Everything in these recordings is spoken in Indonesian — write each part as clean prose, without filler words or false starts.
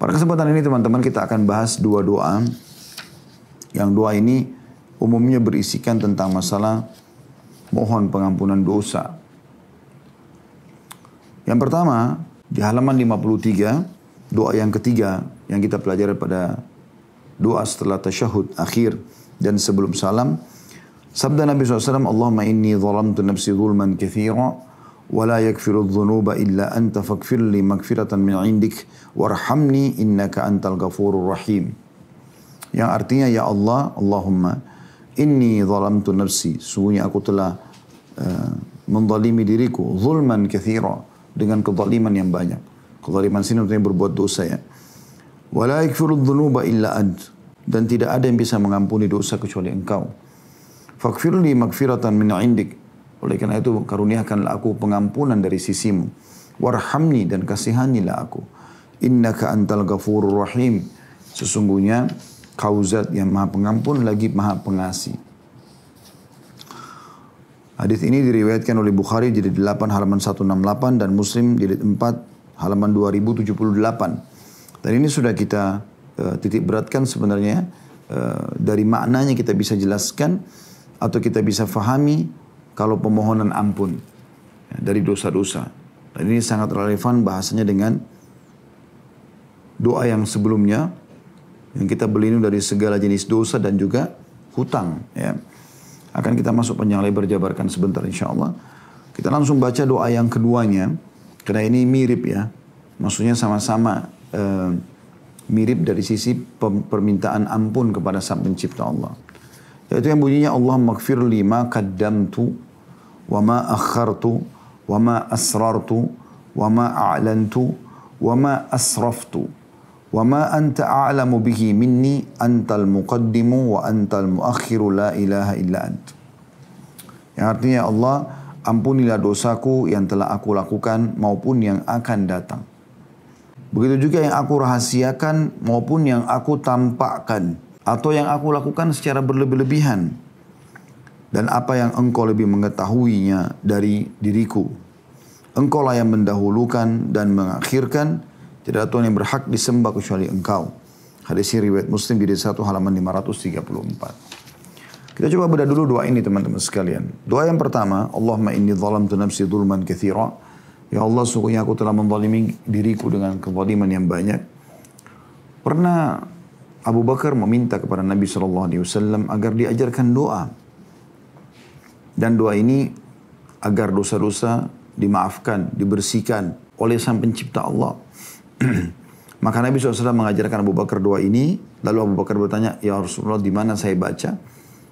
Pada kesempatan ini teman-teman kita akan bahas dua doa. Yang doa ini umumnya berisikan tentang masalah mohon pengampunan dosa. Yang pertama di halaman 53, doa yang ketiga yang kita pelajari pada doa setelah tasyahud akhir dan sebelum salam. Sabda Nabi SAW, Allahumma inni zalamtu nafsi zulman kathira. ولا يغفر الذنوب إلا أنت فاغفر لي مغفرة من عندك وارحمني إنك أنت الغفور الرحيم. Yang artinya, ya Allah, Allahumma inni zalamtu nafsi, sungguhnya aku telah menzalimi diriku, zulman kathira, dengan kezaliman yang banyak. Kezaliman sini artinya berbuat dosa ya. Wala yaghfiru dzunuba illa ant, dan tidak ada yang bisa mengampuni dosa kecuali Engkau. Faghfir li maghfiratan min indik, oleh karena itu karuniakanlah aku pengampunan dari sisimu. Warhamni, dan kasihanilah aku. Innaka antal ghafurur rahim, sesungguhnya kau zat yang maha pengampun lagi maha pengasih. Hadis ini diriwayatkan oleh Bukhari jilid 8 halaman 168 dan Muslim jilid 4 halaman 2078. Dan ini sudah kita titik beratkan sebenarnya, dari maknanya kita bisa jelaskan atau kita bisa fahami kalau pemohonan ampun dari dosa-dosa. Dan ini sangat relevan bahasanya dengan doa yang sebelumnya, yang kita berlindung dari segala jenis dosa dan juga hutang. Ya. Akan kita masuk panjang lebar jabarkan sebentar insya Allah. Kita langsung baca doa yang keduanya, karena ini mirip ya. Maksudnya sama-sama mirip dari sisi permintaan ampun kepada Sang Pencipta Allah. Yaitu yang bunyinya, Allahumma ighfir li ma qaddamtu wa ma akhartu wa ma asrartu wa ma a'lantu wa ma asraftu wa ma anta a'lamu bihi minni antal muqaddimu wa antal muakhiru la ilaha illa ant. Yang artinya, Allah, ampunilah dosaku yang telah aku lakukan maupun yang akan datang. Begitu juga yang aku rahasiakan maupun yang aku tampakkan, atau yang aku lakukan secara berlebih-lebihan, dan apa yang engkau lebih mengetahuinya dari diriku. Engkau lah yang mendahulukan dan mengakhirkan, tidak ada Tuhan yang berhak disembah kecuali Engkau. Hadis riwayat Muslim di 1 halaman 534. Kita coba bedah dulu doa ini teman-teman sekalian. Doa yang pertama, Allahumma inni zalamtu nafsi zulman katsira. Ya Allah, sungguhnya aku telah menzalimi diriku dengan kezaliman yang banyak. Pernah Abu Bakar meminta kepada Nabi SAW agar diajarkan doa. Dan doa ini agar dosa-dosa dimaafkan, dibersihkan oleh Sang Pencipta Allah. Maka Nabi SAW mengajarkan Abu Bakar doa ini. Lalu Abu Bakar bertanya, ya Rasulullah, di mana saya baca?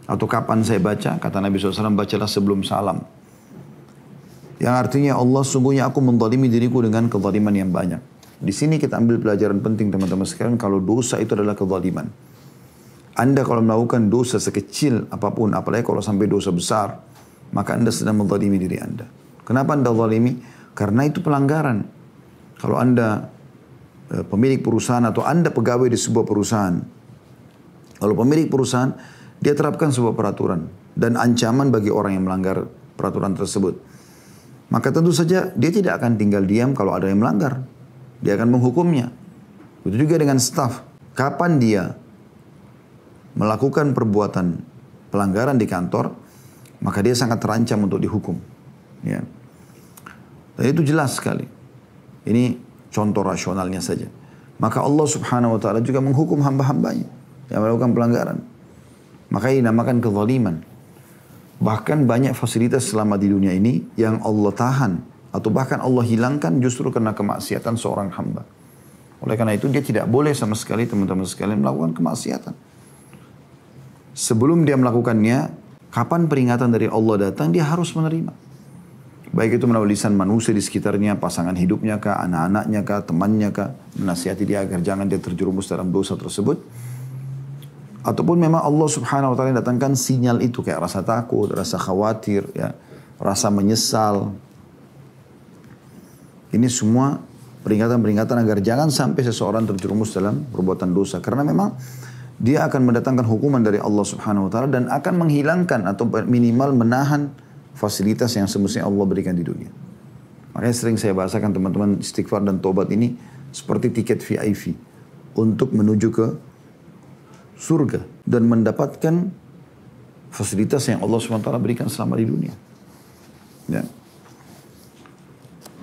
Atau kapan saya baca? Kata Nabi SAW, bacalah sebelum salam. Yang artinya, Allah, sungguhnya aku menzalimi diriku dengan kezaliman yang banyak. Di sini kita ambil pelajaran penting teman-teman sekalian, kalau dosa itu adalah kezaliman. Anda kalau melakukan dosa sekecil apapun, apalagi kalau sampai dosa besar, maka Anda sedang menzalimi diri Anda. Kenapa Anda zalimi? Karena itu pelanggaran. Kalau Anda pemilik perusahaan atau Anda pegawai di sebuah perusahaan, kalau pemilik perusahaan, dia terapkan sebuah peraturan dan ancaman bagi orang yang melanggar peraturan tersebut. Maka tentu saja dia tidak akan tinggal diam kalau ada yang melanggar. Dia akan menghukumnya. Begitu juga dengan staf. Kapan dia melakukan perbuatan pelanggaran di kantor, maka dia sangat terancam untuk dihukum. Ya. Dan itu jelas sekali. Ini contoh rasionalnya saja. Maka Allah Subhanahu wa Ta'ala juga menghukum hamba-hambanya yang melakukan pelanggaran. Maka ini dinamakan kezaliman. Bahkan banyak fasilitas selama di dunia ini yang Allah tahan atau bahkan Allah hilangkan justru karena kemaksiatan seorang hamba. Oleh karena itu dia tidak boleh sama sekali teman-teman sekalian melakukan kemaksiatan. Sebelum dia melakukannya, kapan peringatan dari Allah datang, dia harus menerima. Baik itu melalui lisan manusia di sekitarnya, pasangan hidupnya kah, anak-anaknya kah, temannya kah, menasihati dia agar jangan dia terjerumus dalam dosa tersebut. Ataupun memang Allah Subhanahu wa Ta'ala datangkan sinyal itu, kayak rasa takut, rasa khawatir, ya, rasa menyesal. Ini semua peringatan-peringatan agar jangan sampai seseorang terjerumus dalam perbuatan dosa. Karena memang dia akan mendatangkan hukuman dari Allah Subhanahu wa Ta'ala dan akan menghilangkan atau minimal menahan fasilitas yang semestinya Allah berikan di dunia. Makanya sering saya bahasakan teman-teman, istighfar dan tobat ini seperti tiket VIP. untuk menuju ke surga dan mendapatkan fasilitas yang Allah SWT berikan selama di dunia. Ya.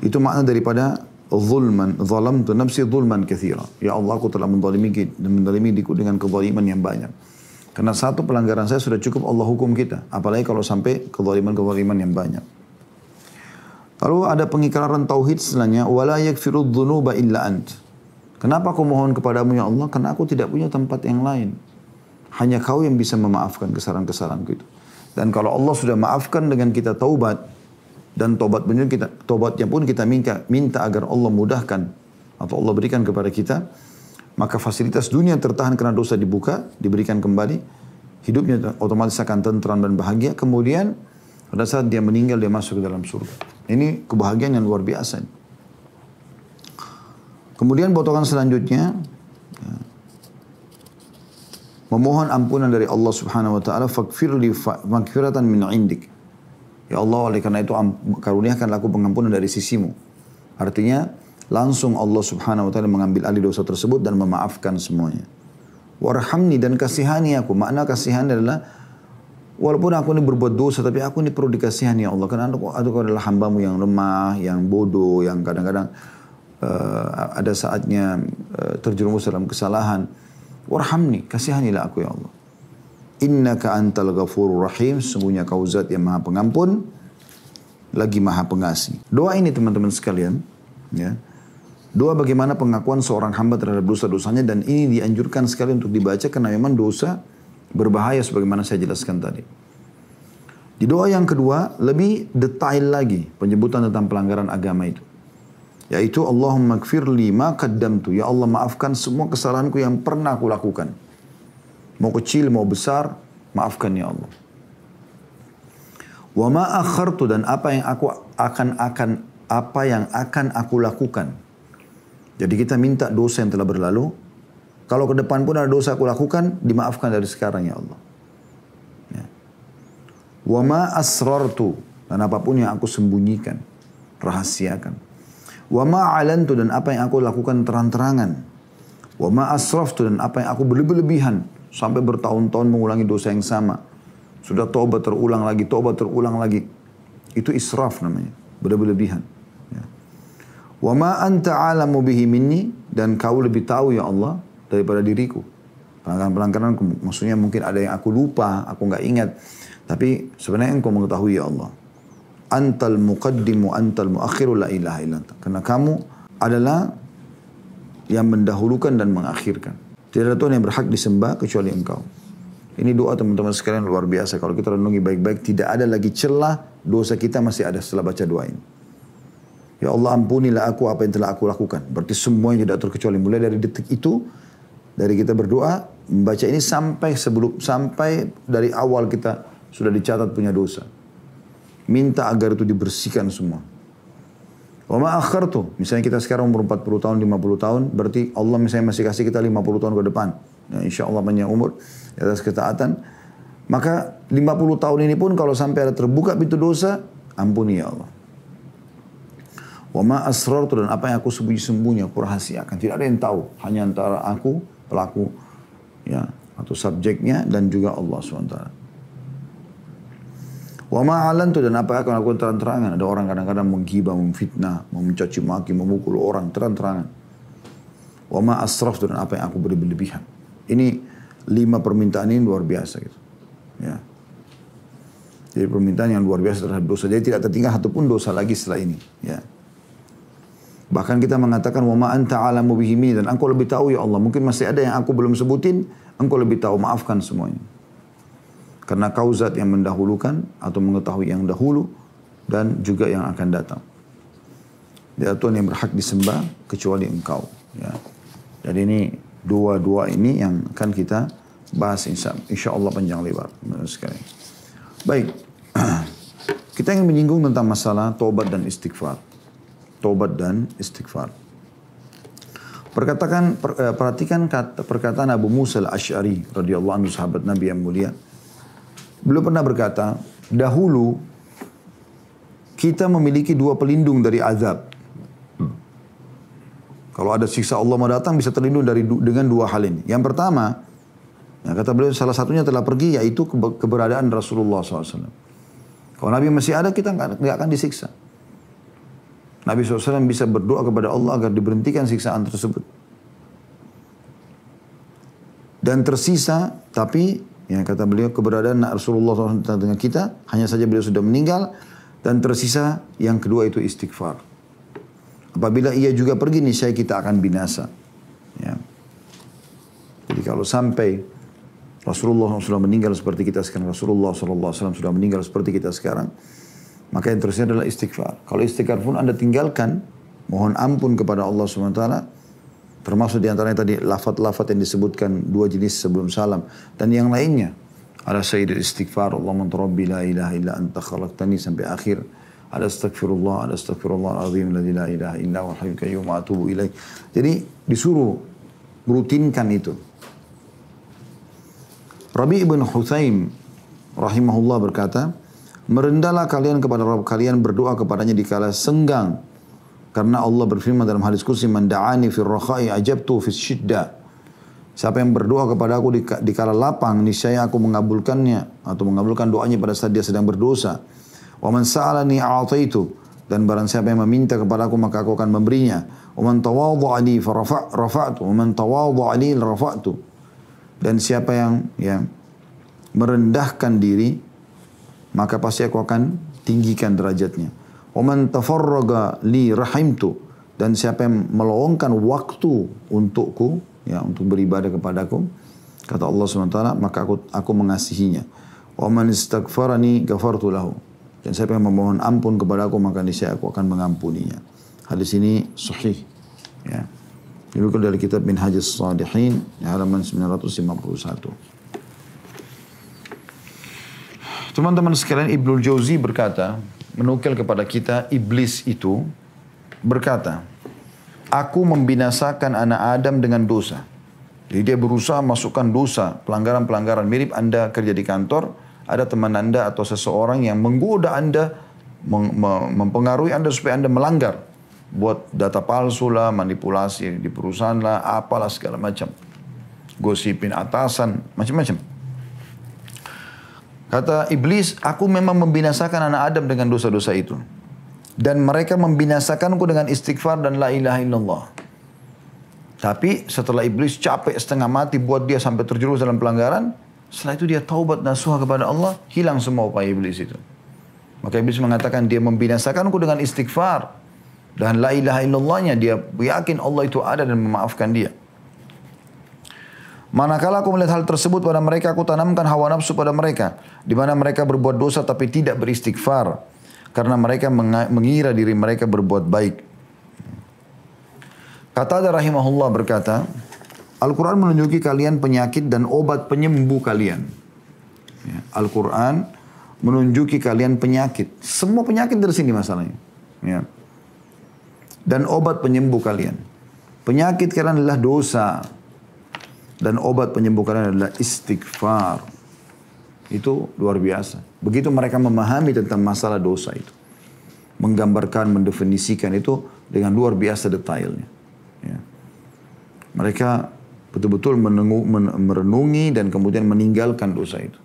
Itu makna daripada zulman, zalamtu nafsi zulman katsira. Ya Allah, aku telah mendalimi diriku dengan kezaliman yang banyak. Karena satu pelanggaran saya sudah cukup Allah hukum kita. Apalagi kalau sampai kezaliman yang banyak. Lalu ada pengikraran tauhid setelahnya. Wala yakfiru dzunuba illa ant. Kenapa aku mohon kepadamu ya Allah? Karena aku tidak punya tempat yang lain. Hanya kau yang bisa memaafkan kesalahan-kesalahanku itu. Dan kalau Allah sudah maafkan dengan kita taubat, dan taubatnya pun kita minta agar Allah mudahkan atau Allah berikan kepada kita, maka fasilitas dunia tertahan karena dosa dibuka, diberikan kembali, hidupnya otomatis akan tentram dan bahagia. Kemudian pada saat dia meninggal, dia masuk ke dalam surga. Ini kebahagiaan yang luar biasa. Kemudian potongan selanjutnya, memohon ampunan dari Allah Subhanahu wa taala, faghfirli maghfiratan min 'indik. Ya Allah, oleh karena itu karuniakanlah aku pengampunan dari sisimu. Artinya langsung Allah Subhanahu wa taala mengambil alih dosa tersebut dan memaafkan semuanya. Warhamni, dan kasihani aku. Makna kasihani adalah walaupun aku ini berbuat dosa, tapi aku ini perlu dikasihani ya Allah. Karena aku adalah hambamu yang lemah, yang bodoh, yang kadang-kadang ada saatnya terjerumus dalam kesalahan. Warhamni, kasihanilah aku ya Allah. Innaka antal ghafurur rahim. Sesungguhnya kau zat yang maha pengampun, lagi maha pengasih. Doa ini teman-teman sekalian, ya. Doa bagaimana pengakuan seorang hamba terhadap dosa-dosanya, dan ini dianjurkan sekali untuk dibaca karena memang dosa berbahaya sebagaimana saya jelaskan tadi. Di doa yang kedua lebih detail lagi penyebutan tentang pelanggaran agama itu. Yaitu Allahumma gfirli ma qaddamtu. Ya Allah, maafkan semua kesalahanku yang pernah aku lakukan. Mau kecil, mau besar, maafkan ya Allah. Wa ma akhartu, dan apa yang akan aku lakukan. Jadi kita minta dosa yang telah berlalu. Kalau ke depan pun ada dosa aku lakukan, dimaafkan dari sekarang ya Allah. Ya. Wa ma asrartu, dan apapun yang aku sembunyikan, rahasiakan. Wa ma alantu, dan apa yang aku lakukan terang-terangan. Wa ma asraftu, dan apa yang aku berlebihan sampai bertahun-tahun mengulangi dosa yang sama. Sudah taubat terulang lagi. Itu israf namanya, berlebihan. Ya. Wa ma anta alamu bihi minni, dan kau lebih tahu ya Allah daripada diriku. Pelanggaran maksudnya mungkin ada yang aku lupa, aku nggak ingat. Tapi sebenarnya engkau mengetahui ya Allah. Antal muqaddimu antal muakhiru la ilaha illa anta. Karena kamu adalah yang mendahulukan dan mengakhirkan. Tidak ada Tuhan yang berhak disembah kecuali engkau. Ini doa teman-teman sekalian luar biasa. Kalau kita renungi baik-baik, tidak ada lagi celah dosa kita masih ada setelah baca doa ini. Ya Allah, ampunilah aku apa yang telah aku lakukan. Berarti semuanya tidak terkecuali. Mulai dari detik itu, dari kita berdoa, membaca ini sampai dari awal kita sudah dicatat punya dosa. Minta agar itu dibersihkan semua. Wa ma akhartu, misalnya kita sekarang umur 40 tahun, 50 tahun, berarti Allah misalnya masih kasih kita 50 tahun ke depan. Ya, insya Allah panjang umur, di atas ketaatan. Maka 50 tahun ini pun kalau sampai ada terbuka pintu dosa, ampuni ya Allah. Wa ma asrartu, dan apa yang aku sembunyi-sembunyi, aku rahasiakan. Tidak ada yang tahu, hanya antara aku, pelaku, ya, atau subjeknya, dan juga Allah SWT. Wa ma'alantu, dan apa yang akan aku terang-terangan. Ada orang kadang-kadang menghibah, memfitnah, mencaci maki, memukul orang terang-terangan. Wa ma'asraftu, dan apa yang aku berlebihan. Ini 5 permintaan ini luar biasa gitu. Ya. Jadi permintaan yang luar biasa terhadap dosa. Jadi tidak tertinggal satu pun dosa lagi setelah ini. Ya. Bahkan kita mengatakan wa ma anta alamu bihi minni, dan engkau lebih tahu ya Allah. Mungkin masih ada yang aku belum sebutin, engkau lebih tahu, maafkan semuanya. Karena kau zat yang mendahulukan atau mengetahui yang dahulu dan juga yang akan datang. Tidak ada Tuhan yang berhak disembah kecuali engkau. Ya. Jadi ini dua ini yang akan kita bahas insya Allah panjang lebar. Baik, kita ingin menyinggung tentang masalah taubat dan istighfar. Taubat dan istighfar. Perhatikan perkataan Abu Musa al-Ash'ari radhiyallahu anhu, sahabat Nabi yang mulia. Beliau pernah berkata, dahulu kita memiliki 2 pelindung dari azab. Kalau ada siksa Allah mau datang bisa terlindung dengan dua hal ini. Yang pertama, nah kata beliau salah satunya telah pergi yaitu keberadaan Rasulullah SAW. Kalau Nabi masih ada kita nggak akan disiksa. Nabi SAW bisa berdoa kepada Allah agar diberhentikan siksaan tersebut. Dan tersisa, tapi ya kata beliau keberadaan Rasulullah SAW dengan kita, hanya saja beliau sudah meninggal. Dan tersisa yang kedua itu istighfar. Apabila ia juga pergi, niscaya kita akan binasa. Ya. Jadi kalau sampai Rasulullah sudah meninggal seperti kita sekarang, Rasulullah SAW sudah meninggal seperti kita sekarang, maka yang tersisa adalah istighfar. Kalau istighfar pun Anda tinggalkan, mohon ampun kepada Allah SWT, termasuk diantaranya tadi lafaz-lafaz yang disebutkan dua jenis sebelum salam, dan yang lainnya. Ada sayyidil istighfar, Allahumma anta rabbi la ilaha illa anta khalaqtani sampai akhir. Ada astagfirullah al-azim la ilaha illa wa hayyul qayyum wa atubu ilaih. Jadi disuruh rutinkan itu. Rabi' ibn Huthaim rahimahullah berkata, merendahlah kalian kepada Rabb kalian, berdoa kepadanya di kala senggang. Karena Allah berfirman dalam hadis qudsi, man da'ani fir rakha'i ajabtu fis syiddah. Siapa yang berdoa kepada aku di kala lapang, niscaya aku mengabulkannya atau mengabulkan doanya pada saat dia sedang berdosa. Wa man sa'alani a'taitu, dan barang siapa yang meminta kepada aku maka aku akan memberinya. Wa man tawadha'a li rafa'tu, wa man tawadha'a li rafa'tu. Dan siapa yang merendahkan diri, maka pasti aku akan tinggikan derajatnya. Wa man tafarraga li rahimtu, dan siapa yang meluangkan waktu untukku, ya untuk beribadah kepadaku, kata Allah SWT, maka aku mengasihinya. Wa man istaghfarani ghafartu lahu, dan siapa yang memohon ampun kepada aku maka niscaya aku akan mengampuninya. Hadis ini sahih. Ya. Diriwayatkan dari kitab Minhajus Shalihin halaman 951. Teman-teman sekalian, Ibnul Jauzi berkata, menukil kepada kita, iblis itu berkata, aku membinasakan anak Adam dengan dosa. Jadi dia berusaha masukkan dosa, pelanggaran-pelanggaran. Mirip Anda kerja di kantor, ada teman Anda atau seseorang yang menggoda Anda, mempengaruhi Anda supaya Anda melanggar. Buat data palsu lah, manipulasi di perusahaan lah, apalah segala macam. Gosipin atasan, macam-macam. Kata iblis, aku memang membinasakan anak Adam dengan dosa-dosa itu. Dan mereka membinasakanku dengan istighfar dan la ilaha illallah. Tapi setelah iblis capek setengah mati buat dia sampai terjerumus dalam pelanggaran, setelah itu dia taubat nasuha kepada Allah, hilang semua upaya iblis itu. Maka iblis mengatakan dia membinasakanku dengan istighfar dan la ilaha illallahnya, dia yakin Allah itu ada dan memaafkan dia. Manakala aku melihat hal tersebut pada mereka, aku tanamkan hawa nafsu pada mereka, di mana mereka berbuat dosa tapi tidak beristighfar, karena mereka mengira diri mereka berbuat baik. Qatadah rahimahullah berkata, Al-Quran menunjuki kalian penyakit dan obat penyembuh kalian. Ya, Al-Quran menunjuki kalian penyakit. Semua penyakit dari sini masalahnya. Ya. Dan obat penyembuh kalian. Penyakit kalian adalah dosa. Dan obat penyembuh kalian adalah istighfar. Itu luar biasa. Begitu mereka memahami tentang masalah dosa itu. Menggambarkan, mendefinisikan itu dengan luar biasa detailnya. Ya. Mereka betul-betul merenungi dan kemudian meninggalkan dosa itu.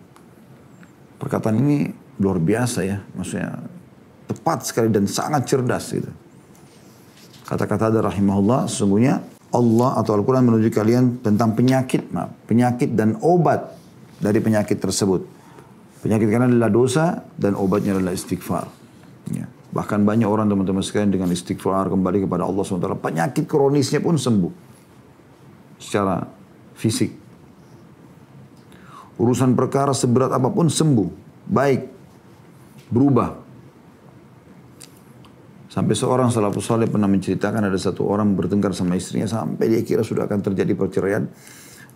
Perkataan ini luar biasa ya. Maksudnya tepat sekali dan sangat cerdas gitu. Kata-kata rahimahullah, sesungguhnya Allah atau Al-Quran menunjuk kalian tentang penyakit dan obat dari penyakit tersebut. Penyakit kalian adalah dosa dan obatnya adalah istighfar. Ya. Bahkan banyak orang teman-teman sekalian dengan istighfar kembali kepada Allah SWT. Penyakit kronisnya pun sembuh. Secara fisik. Urusan perkara seberat apapun sembuh. Baik. Berubah. Sampai seorang salafus saleh pernah menceritakan ada satu orang bertengkar sama istrinya sampai dia kira sudah akan terjadi perceraian.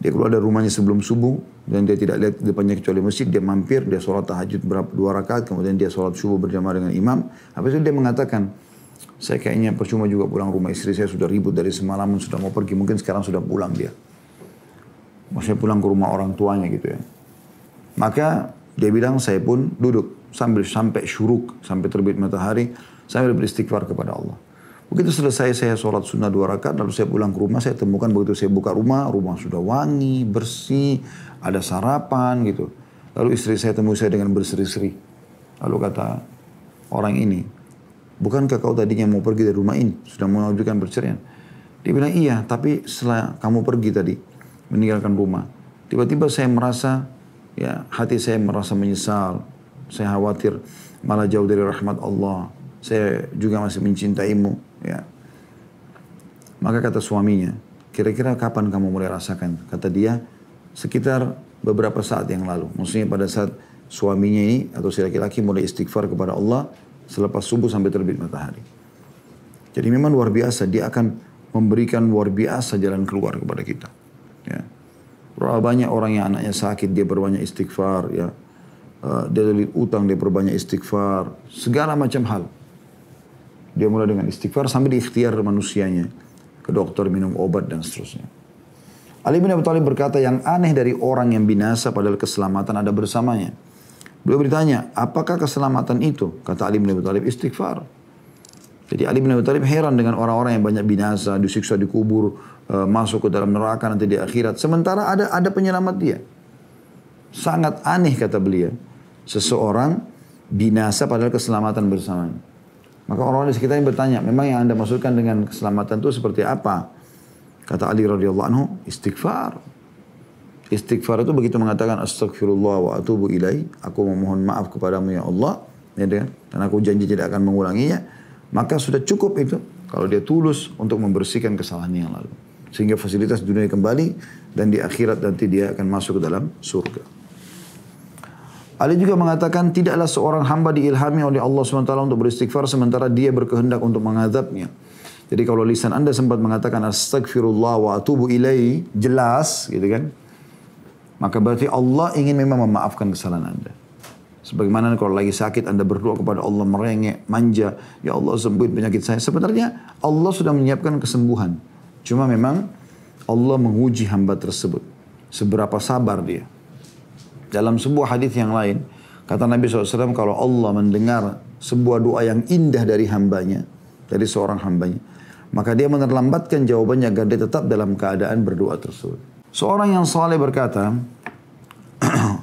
Dia keluar dari rumahnya sebelum subuh dan dia tidak lihat depannya kecuali masjid. Dia mampir, dia sholat tahajud 2 rakaat, kemudian dia sholat subuh berjamaah dengan imam. Habis itu dia mengatakan, saya kayaknya percuma juga pulang rumah, istri saya sudah ribut dari semalaman, sudah mau pergi, mungkin sekarang sudah pulang dia. Maksudnya pulang ke rumah orang tuanya gitu ya. Maka dia bilang, saya pun duduk sampai syuruk, sampai terbit matahari, sambil beristighfar kepada Allah. Begitu selesai saya sholat sunnah 2 rakaat, lalu saya pulang ke rumah, saya temukan begitu saya buka rumah, rumah sudah wangi, bersih, ada sarapan gitu. Lalu istri saya temui saya dengan berseri-seri. Lalu kata orang ini, bukankah kau tadinya mau pergi dari rumah ini? Sudah mengajukan perceraian. Dia bilang, iya, tapi setelah kamu pergi tadi, meninggalkan rumah. Tiba-tiba saya merasa, ya hati saya merasa menyesal. Saya khawatir malah jauh dari rahmat Allah. Saya juga masih mencintaimu. Ya. Maka kata suaminya, kira-kira kapan kamu mulai rasakan? Kata dia, sekitar beberapa saat yang lalu. Maksudnya pada saat suaminya ini atau si laki-laki mulai istighfar kepada Allah selepas subuh sampai terbit matahari. Jadi memang luar biasa, dia akan memberikan luar biasa jalan keluar kepada kita. Ya. Berapa banyak orang yang anaknya sakit, dia berbanyak istighfar. Ya. Dia lilit utang, dia berbanyak istighfar. Segala macam hal. Dia mulai dengan istighfar sampai di ikhtiar manusianya. Ke dokter, minum obat dan seterusnya. Ali bin Abi Thalib berkata, yang aneh dari orang yang binasa padahal keselamatan ada bersamanya. Beliau bertanya, apakah keselamatan itu? Kata Ali bin Abi Thalib, istighfar. Jadi Ali bin Abi Thalib heran dengan orang-orang yang banyak binasa, disiksa di kubur, masuk ke dalam neraka nanti di akhirat. Sementara ada penyelamat dia. Sangat aneh kata beliau. Seseorang binasa padahal keselamatan bersamanya. Maka orang-orang di sekitarnya bertanya, memang yang anda maksudkan dengan keselamatan itu seperti apa? Kata Ali radhiyallahu anhu, istighfar. Istighfar itu begitu mengatakan astagfirullah wa atubu ilaih. Aku memohon maaf kepadamu ya Allah. Ya, dan aku janji tidak akan mengulanginya. Maka sudah cukup itu. Kalau dia tulus untuk membersihkan kesalahan yang lalu. Sehingga fasilitas dunia kembali. Dan di akhirat nanti dia akan masuk ke dalam surga. Ali juga mengatakan tidaklah seorang hamba diilhami oleh Allah SWT untuk beristighfar sementara dia berkehendak untuk mengadabnya. Jadi kalau lisan anda sempat mengatakan astagfirullah wa atubu ilaihi, jelas gitu kan. Maka berarti Allah ingin memang memaafkan kesalahan anda. Sebagaimana kalau lagi sakit anda berdoa kepada Allah merengek, manja. Ya Allah sembuhin penyakit saya. Sebenarnya Allah sudah menyiapkan kesembuhan. Cuma memang Allah menguji hamba tersebut. Seberapa sabar dia. Dalam sebuah hadis yang lain, kata Nabi SAW, kalau Allah mendengar sebuah doa yang indah dari hambanya, dari seorang hambanya, maka dia menerlambatkan jawabannya agar dia tetap dalam keadaan berdoa tersebut. Seorang yang saleh berkata,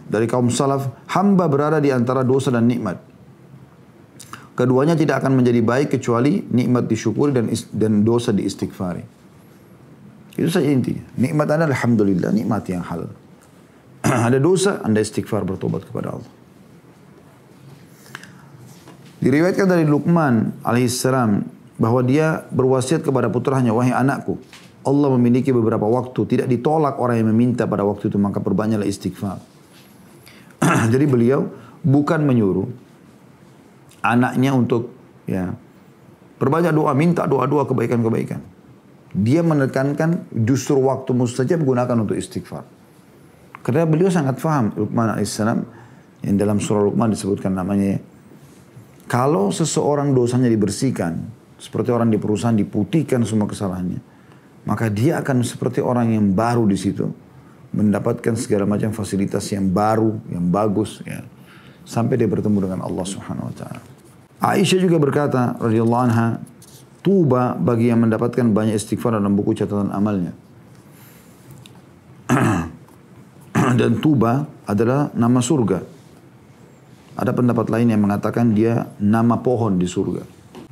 dari kaum salaf, hamba berada di antara dosa dan nikmat. Keduanya tidak akan menjadi baik kecuali nikmat disyukuri dan dosa diistighfari. Itu saja intinya. Nikmat anda alhamdulillah, nikmat yang halal. Ada dosa, anda istighfar bertobat kepada Allah. Diriwayatkan dari Luqman alaihissalam bahwa dia berwasiat kepada putranya, wahai anakku, Allah memiliki beberapa waktu, tidak ditolak orang yang meminta pada waktu itu, maka perbanyaklah istighfar. Jadi beliau bukan menyuruh anaknya untuk ya perbanyak doa, minta doa-doa kebaikan-kebaikan. Dia menekankan justru waktu mustajab gunakan untuk istighfar. Karena beliau sangat faham, Luqman alaihissalam, yang dalam surah Luqman disebutkan namanya, kalau seseorang dosanya dibersihkan, seperti orang di perusahaan diputihkan semua kesalahannya, maka dia akan seperti orang yang baru di situ, mendapatkan segala macam fasilitas yang baru, yang bagus, ya, sampai dia bertemu dengan Allah Subhanahu Wa Taala. Aisyah juga berkata, radhiyallahu anha, tuba bagi yang mendapatkan banyak istighfar dalam buku catatan amalnya. Dan tuba adalah nama surga. Ada pendapat lain yang mengatakan dia nama pohon di surga.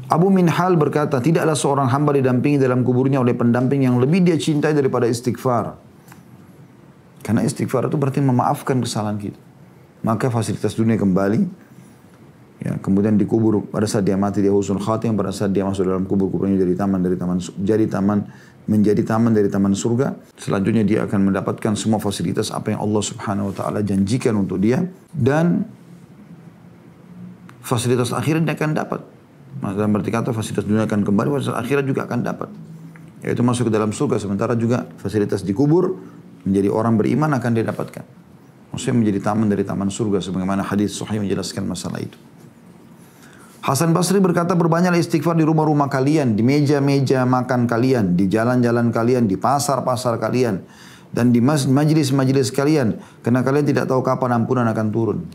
Abu Minhal berkata, tidaklah seorang hamba didampingi dalam kuburnya oleh pendamping yang lebih dia cintai daripada istighfar. Karena istighfar itu berarti memaafkan kesalahan kita. Maka fasilitas dunia kembali. Ya, kemudian dikubur pada saat dia mati dia husnul khatimah, pada saat dia masuk dalam kuburnya menjadi taman dari taman surga. Selanjutnya dia akan mendapatkan semua fasilitas apa yang Allah Subhanahu Wa Taala janjikan untuk dia, dan fasilitas akhirat dia akan dapat. Dalam berarti kata fasilitas dunia akan kembali, fasilitas akhirat juga akan dapat. Yaitu masuk ke dalam surga, sementara juga fasilitas dikubur menjadi orang beriman akan dia dapatkan. Maksudnya menjadi taman dari taman surga, sebagaimana hadis sahih menjelaskan masalah itu. Hasan Basri berkata, berbanyaklah istighfar di rumah-rumah kalian, di meja-meja makan kalian, di jalan-jalan kalian, di pasar-pasar kalian, dan di majlis-majlis kalian, karena kalian tidak tahu kapan ampunan akan turun.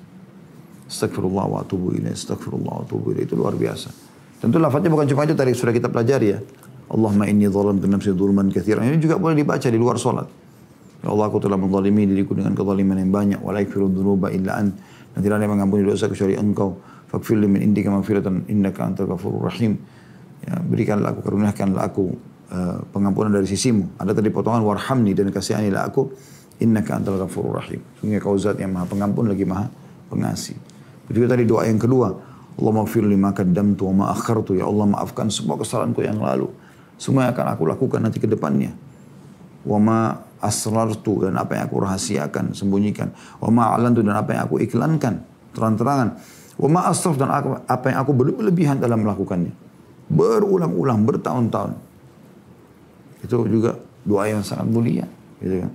Astagfirullah wa atubu ilaih, astagfirullah wa atubu ilaih, itu luar biasa. Tentu lafadznya bukan cuma itu tadi sudah kita pelajari ya. Allahumma inni zalamtu nafsi dzulman katsiran. Ini juga boleh dibaca di luar salat. Ya Allah, aku telah menzalimi diriku dengan kezaliman yang banyak. Wa la yaghfiru dzunuba illa ant. Dan tidak ada yang mengampuni dosa kecuali Engkau. Faghfir li min indika maghfiratan innaka antal ghafurur rahim. Ya, berikanlah aku, karuniakanlah aku pengampunan dari sisimu. Ada tadi potongan warhamni, dan kasihanilah aku. Innaka antal ghafurur rahim. Sungguh kau zat yang maha pengampun lagi maha pengasih. Begitu tadi doa yang kedua. Allahumma ighfir li ma qaddamtu wa ma akhartu. Ya Allah, maafkan semua kesalahanku yang lalu. Semua yang akan aku lakukan nanti ke depannya. Wa ma asrartu, dan apa yang aku rahasiakan, sembunyikan. Wa ma a'lantu, dan apa yang aku iklankan, terang-terangan. Wa ma asraf, dan apa yang aku berlebihan dalam melakukannya. Berulang-ulang, bertahun-tahun. Itu juga doa yang sangat mulia. Gitu kan.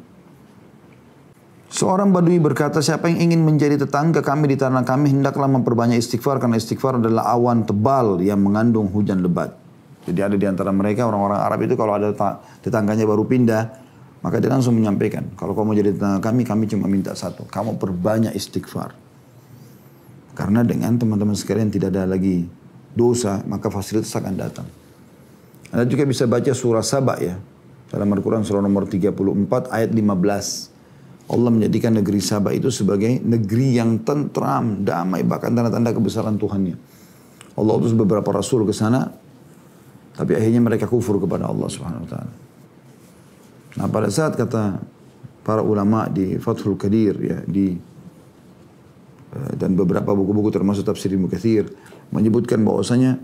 Seorang badui berkata, siapa yang ingin menjadi tetangga kami di tanah kami, hendaklah memperbanyak istighfar, karena istighfar adalah awan tebal yang mengandung hujan lebat. Jadi ada di antara mereka orang-orang Arab itu kalau ada tetangganya baru pindah, maka dia langsung menyampaikan, kalau kamu jadi tetangga kami cuma minta satu, kamu perbanyak istighfar. Karena dengan teman-teman sekalian tidak ada lagi dosa, maka fasilitas akan datang. Anda juga bisa baca surah Saba ya, dalam Al-Quran surah nomor 34 ayat 15. Allah menjadikan negeri Saba itu sebagai negeri yang tentram, damai, bahkan tanda-tanda kebesaran Tuhannya. Allah utus beberapa rasul ke sana, tapi akhirnya mereka kufur kepada Allah Subhanahu wa taala. Nah, pada saat kata para ulama di Fathul Qadir ya, dan beberapa buku-buku termasuk tafsir Ibnu Katsir menyebutkan bahwasanya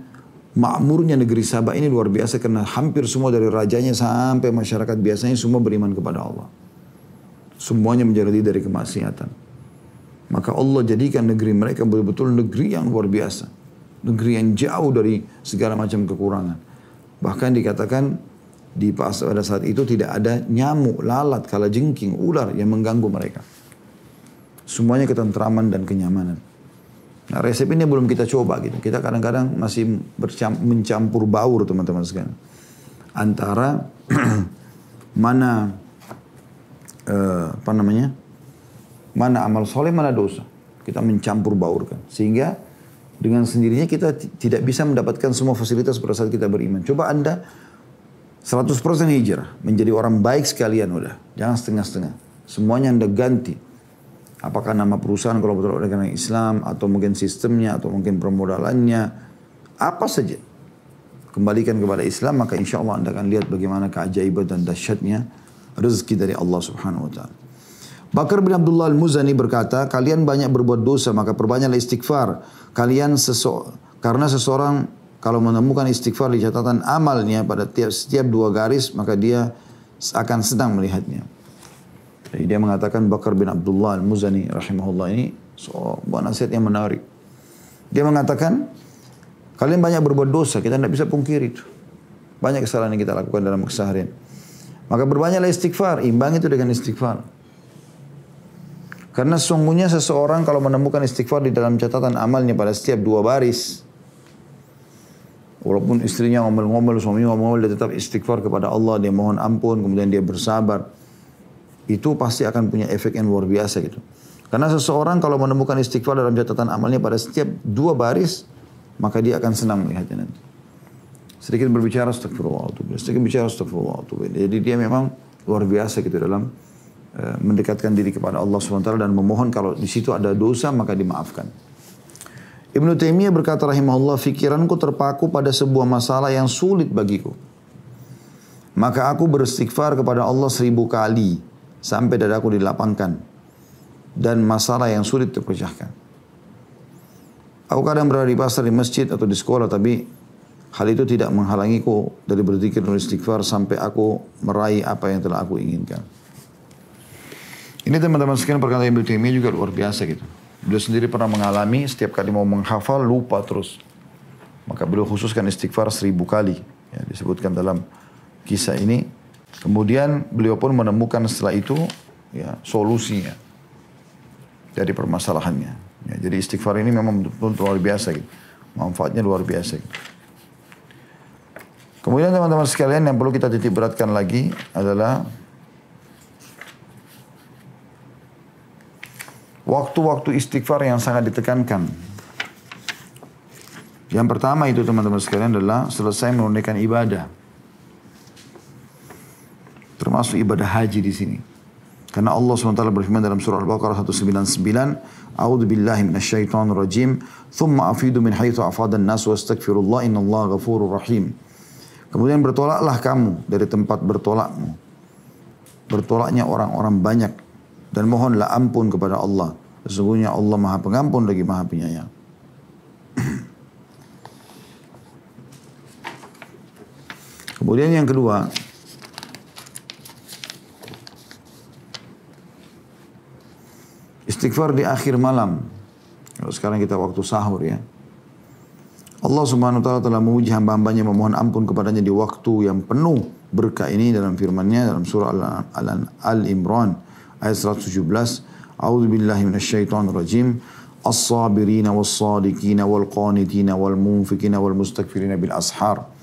makmurnya negeri Sabah ini luar biasa, karena hampir semua dari rajanya sampai masyarakat biasanya semua beriman kepada Allah. Semuanya menjadi dari kemaksiatan. Maka Allah jadikan negeri mereka betul-betul negeri yang luar biasa. Negeri yang jauh dari segala macam kekurangan. Bahkan dikatakan pada saat itu tidak ada nyamuk, lalat, kalajengking, ular yang mengganggu mereka. Semuanya ketentraman dan kenyamanan. Nah, resep ini belum kita coba gitu. Kita kadang-kadang masih mencampur baur teman-teman sekalian. Antara mana mana amal soleh, mana dosa. Kita mencampur baurkan. Sehingga dengan sendirinya kita tidak bisa mendapatkan semua fasilitas pada saat kita beriman. Coba Anda 100% hijrah, menjadi orang baik sekalian udah. Jangan setengah-setengah. Semuanya Anda ganti. Apakah nama perusahaan kalau betul dengan Islam, atau mungkin sistemnya, atau mungkin permodalannya, apa saja. Kembalikan kepada Islam, maka insya Allah Anda akan lihat bagaimana keajaiban dan dahsyatnya rezeki dari Allah Subhanahu wa taala. Bakar bin Abdullah Al-Muzani berkata, kalian banyak berbuat dosa, maka perbanyaklah istighfar. Karena seseorang kalau menemukan istighfar di catatan amalnya pada setiap 2 garis, maka dia akan senang melihatnya. Jadi dia mengatakan, Bakar bin Abdullah Al-Muzani rahimahullah ini sebuah nasihat yang menarik. Dia mengatakan, kalian banyak berbuat dosa, kita tidak bisa pungkiri itu. Banyak kesalahan yang kita lakukan dalam keseharian. Maka berbanyaklah istighfar, imbang itu dengan istighfar. Karena sesungguhnya seseorang kalau menemukan istighfar di dalam catatan amalnya pada setiap 2 baris, walaupun istrinya ngomel-ngomel, suaminya ngomel, dia tetap istighfar kepada Allah, dia mohon ampun, kemudian dia bersabar, itu pasti akan punya efek yang luar biasa gitu. Karena seseorang kalau menemukan istighfar dalam catatan amalnya pada setiap 2 baris, maka dia akan senang melihatnya nanti. Sedikit berbicara astagfirullah, sedikit bicara astagfirullah. Jadi dia memang luar biasa gitu dalam mendekatkan diri kepada Allah SWT dan memohon kalau di situ ada dosa maka dimaafkan. Ibnu Taimiyah berkata rahimahullah, fikiranku terpaku pada sebuah masalah yang sulit bagiku. Maka aku beristighfar kepada Allah 1000 kali sampai dadaku dilapangkan dan masalah yang sulit terpecahkan. Aku kadang berada di pasar, di masjid atau di sekolah, tapi hal itu tidak menghalangiku dari berzikir dan istighfar sampai aku meraih apa yang telah aku inginkan. Ini teman-teman sekalian perkataan Ibnu Taimiyah juga luar biasa gitu. Beliau sendiri pernah mengalami setiap kali mau menghafal lupa terus. Maka beliau khususkan istighfar 1000 kali. Ya, disebutkan dalam kisah ini. Kemudian beliau pun menemukan setelah itu ya, solusinya dari permasalahannya. Ya, jadi istighfar ini memang betul-betul luar biasa gitu. Manfaatnya luar biasa gitu. Kemudian teman-teman sekalian yang perlu kita titik beratkan lagi adalah waktu-waktu istighfar yang sangat ditekankan. Di Yang pertama itu teman-teman sekalian adalah selesai menunaikan ibadah. Termasuk ibadah haji di sini. Karena Allah SWT berfirman dalam surah Al-Baqarah 199, A'udzu billahi minasyaitonir rajim, "Tsumma afidu min haitsu afadan nas wastaghfirullah innallaha ghafurur rahim." Kemudian bertolaklah kamu dari tempat bertolakmu. Bertolaknya orang-orang banyak dan mohonlah ampun kepada Allah. Sesungguhnya Allah Maha Pengampun lagi Maha Penyayang. Kemudian yang kedua, istighfar di akhir malam. Kalau sekarang kita waktu sahur ya. Allah Subhanahu wa taala telah memuji hamba-hambanya memohon ampun kepadanya di waktu yang penuh berkah ini dalam firman-Nya dalam surah Al-Imran ayat 117. A'udzu billahi minasyaitonir rajim. As-sabirina was-sadiqina wal-qanitina wal-munfikina wal-mustaghfirina bil ashar.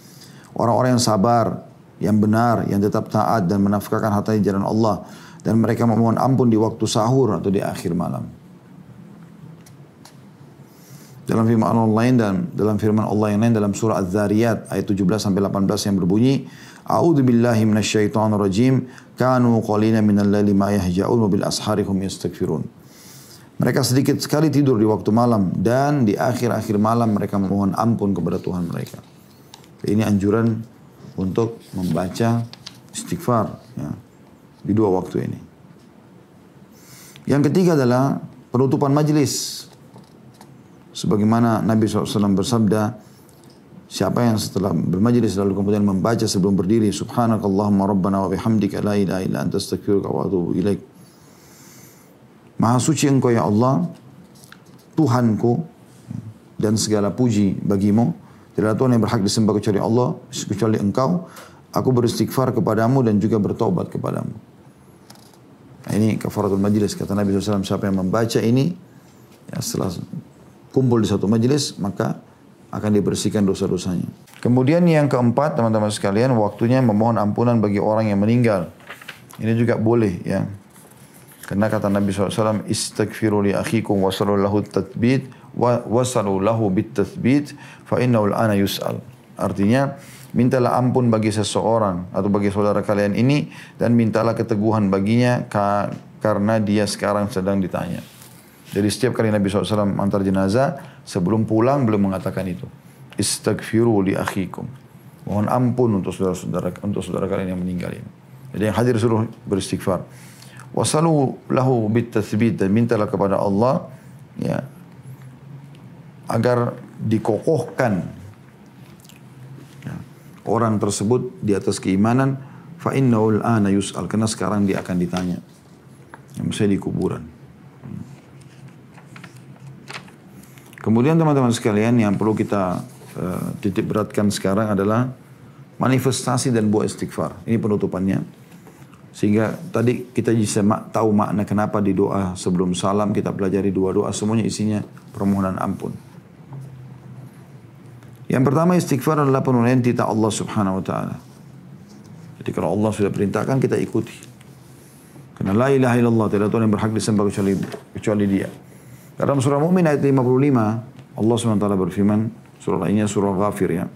Orang-orang yang sabar, yang benar, yang tetap taat dan menafkahkan hartanya di jalan Allah. Dan mereka memohon ampun di waktu sahur atau di akhir malam. Dalam firman Allah lain dan dalam firman Allah yang lain dalam surah Az-Zariyat ayat 17 sampai 18 yang berbunyi, A'udzu billahi minasyaitonir rajim, kanu qalina minal laili ma yahja'un wa bil ashari hum yastaghfirun. Mereka sedikit sekali tidur di waktu malam dan di akhir-akhir malam mereka memohon ampun kepada Tuhan mereka. Ini anjuran untuk membaca istighfar ya, di dua waktu ini. Yang ketiga adalah penutupan majlis. Sebagaimana Nabi SAW bersabda, siapa yang setelah bermajlis lalu kemudian membaca sebelum berdiri, Subhanakallahumma rabbana wa bihamdika la ilaha illa anta astaghfiruka wa atubu ilaik. Maha suci Engkau ya Allah, Tuhanku, dan segala puji bagimu. Tidak ada Tuhan yang berhak disembah kecuali Allah, kecuali Engkau. Aku beristighfar kepadamu dan juga bertobat kepadamu. Nah, ini kafaratul majlis. Kata Nabi SAW, siapa yang membaca ini, ya, setelah kumpul di satu majlis, maka akan dibersihkan dosa-dosanya. Kemudian yang keempat, teman-teman sekalian, waktunya memohon ampunan bagi orang yang meninggal. Ini juga boleh, ya. Karena kata Nabi SAW, istaghfiru li akhikum wasalu lahu tathbit, wasalu lahu bit-tathbit, fa innahu al-ana yus'al. Artinya, mintalah ampun bagi seseorang atau bagi saudara kalian ini dan mintalah keteguhan baginya karena dia sekarang sedang ditanya. Jadi setiap kali Nabi SAW antar jenazah, sebelum pulang beliau mengatakan itu. Istaghfiru li akhikum. Mohon ampun untuk saudara kalian yang meninggal ini. Jadi yang hadir suruh beristighfar. Wasalu lahu bit-tathbit, dan mintalah kepada Allah ya agar dikokohkan ya, orang tersebut di atas keimanan. Fa innahu al-ana yus'al, karena sekarang dia akan ditanya. Yang misalnya di kuburan. Kemudian teman-teman sekalian yang perlu kita titik beratkan sekarang adalah manifestasi dan buah istighfar. Ini penutupannya. Sehingga tadi kita bisa tahu makna kenapa di doa sebelum salam kita pelajari dua doa. Semuanya isinya permohonan ampun. Yang pertama istighfar adalah penunaian titah Allah Subhanahu wa ta'ala. Jadi kalau Allah sudah perintahkan kita ikuti. Karena la ilaha illallah, tidak ada Tuhan yang berhak disembah kecuali Dia. Dalam surah Mu'min ayat 55, Allah SWT berfirman, surah lainnya surah Ghafir ya.